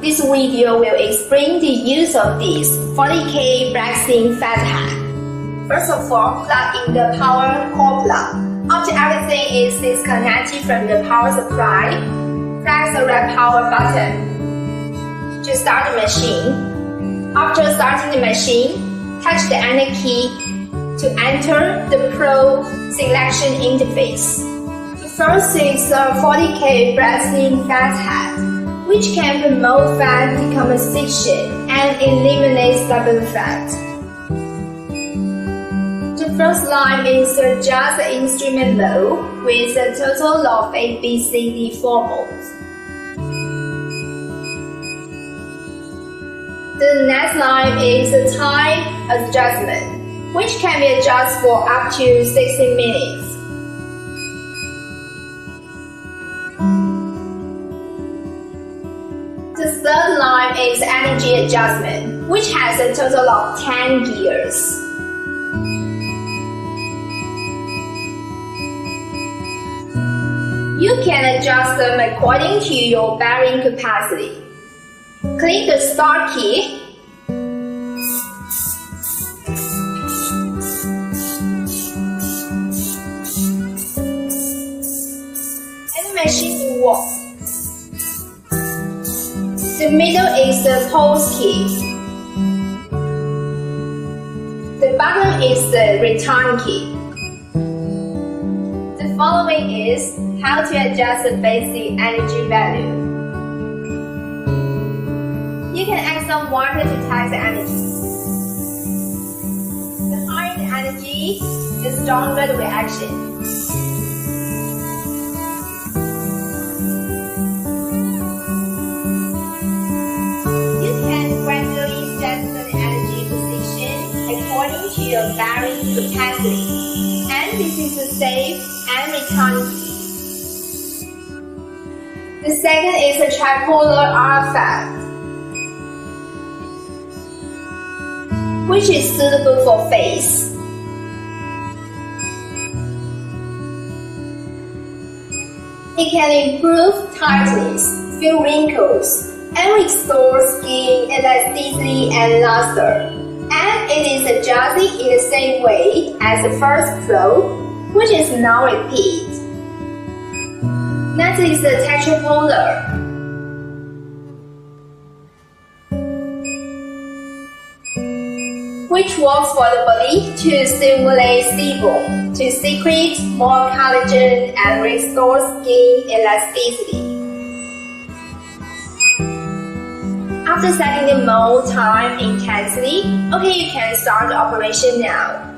This video will explain the use of this 40K flexing fat hat. First of all, plug in the power cord plug. After everything is disconnected from the power supply, press the red power button to start the machine. After starting the machine, touch the enter key to enter the Pro selection interface. The first is the 40K flexing fat hat, which can promote fat decomposition and eliminate stubborn fat. The first line is just the instrument mode with a total of ABCD modes. The next line is the time adjustment, which can be adjusted for up to 60 minutes. The third line is energy adjustment, which has a total of 10 gears. You can adjust them according to your bearing capacity. Click the Start key. And the machine will work. The middle is the pause key. The bottom is the return key. The following is how to adjust the basic energy value. You can add some water to test the energy. The higher the energy, the stronger the reaction. You can gradually set the energy position according to your bearing capacity, and this is a safe and return key. The second is a tripolar artifact, which is suitable for face. It can improve tightness, fill wrinkles, and restore skin elasticity and luster. And it is adjusted in the same way as the first flow, which is now repeat. Next is the tetrapolar, which works for the body to stimulate sebum, to secrete more collagen and restore skin elasticity. After setting the mode time intensity, okay, you can start the operation now.